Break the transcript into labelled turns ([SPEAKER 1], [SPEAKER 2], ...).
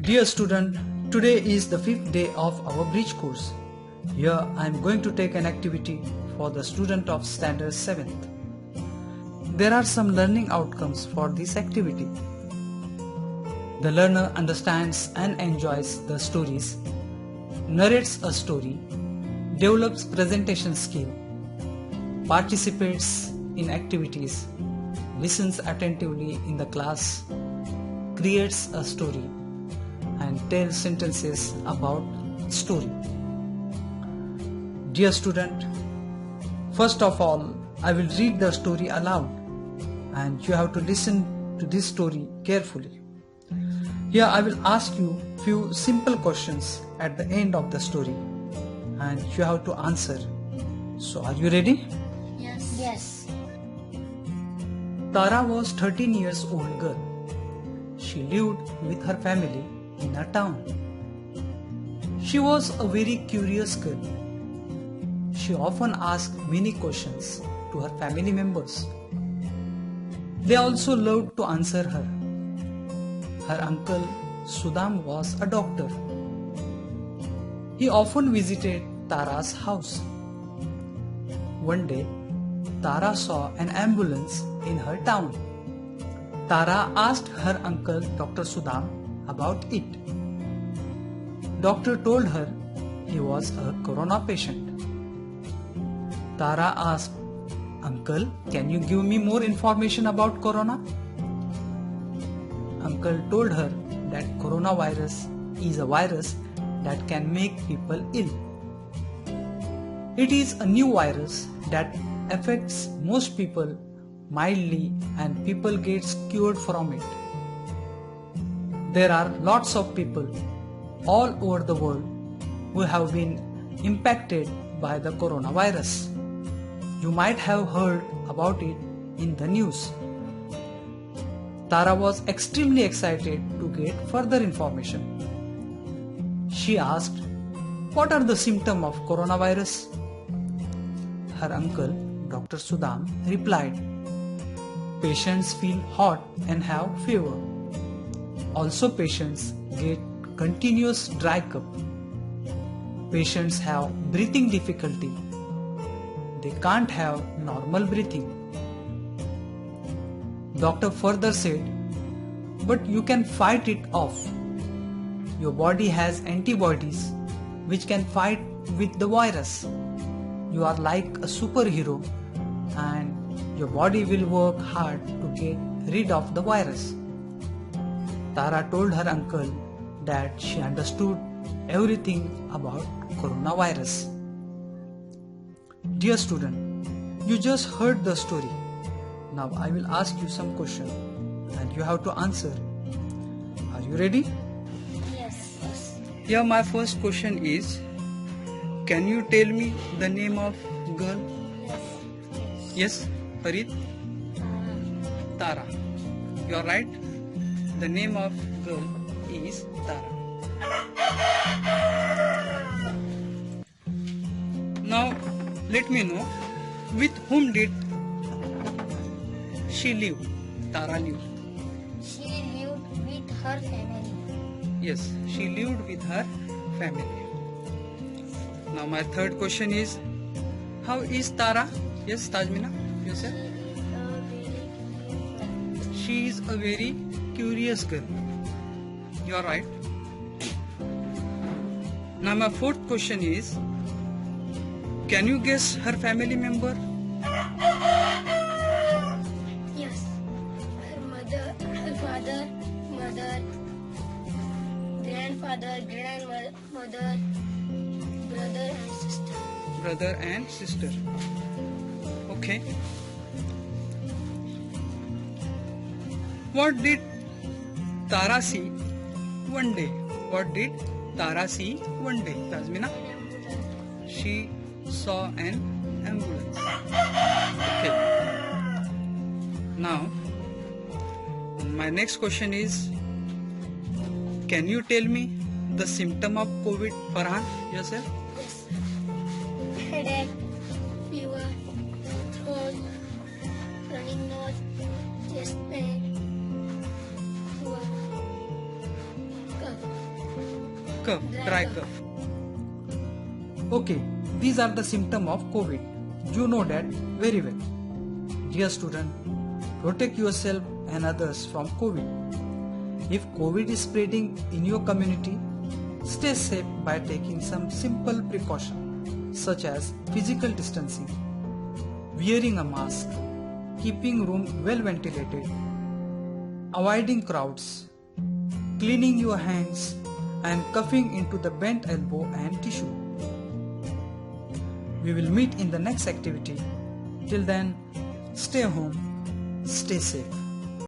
[SPEAKER 1] Dear student, today is the 5th day of our bridge course. Here I am going to take an activity for the student of standard 7th. There are some learning outcomes for this activity. The learner understands and enjoys the stories, narrates a story, develops presentation skill, participates in activities, listens attentively in the class, creates a story, and tells sentences about story. Dear student, first of all, I will read the story aloud and you have to listen to this story carefully. Here I will ask you few simple questions at the end of the story and you have to answer. So are you ready?
[SPEAKER 2] Yes.
[SPEAKER 1] Tara was 13 years old girl. She lived with her family in a town. She was a very curious girl. She often asked many questions to her family members. They also loved to answer her. Her uncle Sudam was a doctor. He often visited Tara's house. One day, Tara saw an ambulance in her town. Tara asked her uncle Dr. Sudam about it. Doctor told her he was a corona patient. Tara asked, "Uncle, can you give me more information about corona?" Uncle told her that coronavirus is a virus that can make people ill. It is a new virus that affects most people mildly and people get cured from it. There are lots of people all over the world who have been impacted by the coronavirus. You might have heard about it in the news. Tara was extremely excited to get further information. She asked, "What are the symptoms of coronavirus?" Her uncle, Dr. Sudam, replied, "Patients feel hot and have fever. Also, patients get continuous dry cough. Patients have breathing difficulty. They can't have normal breathing." Doctor further said, "But you can fight it off. Your body has antibodies which can fight with the virus. You are like a superhero and your body will work hard to get rid of the virus." Tara told her uncle that she understood everything about coronavirus. Dear student, you just heard the story. Now I will ask you some questions and you have to answer. Are you ready?
[SPEAKER 2] Yes.
[SPEAKER 1] Here my first question is, can you tell me the name of girl? Yes, Farid? Tara. You are right. The name of girl is Tara. Now let me know, with whom did she live? Tara live.
[SPEAKER 2] She lived with her family.
[SPEAKER 1] Yes, she lived with her family. Now my third question is, how is Tara? Yes, Tajmina, you said? She is a very curious girl. You are right. Now my fourth question is, can you guess her family member?
[SPEAKER 2] Yes. Her mother, her father, mother, grandfather, grandmother, brother and sister.
[SPEAKER 1] Brother and sister. Okay. What did Tara see one day? What did Tara see one day, Tajmina? She saw an ambulance. Okay. Now, my next question is, can you tell me the symptom of COVID, Farhan, yourself?
[SPEAKER 2] Yes. Headache, fever, throat, running nose, chest pain, cough.
[SPEAKER 1] cough, dry cough. Okay, these are the symptoms of COVID. You know that very well. Dear student, protect yourself and others from COVID. If COVID is spreading in your community, stay safe by taking some simple precautions such as physical distancing, wearing a mask, keeping room well ventilated, avoiding crowds, cleaning your hands and coughing into the bent elbow and tissue. We will meet in the next activity. Till then, stay home, stay safe.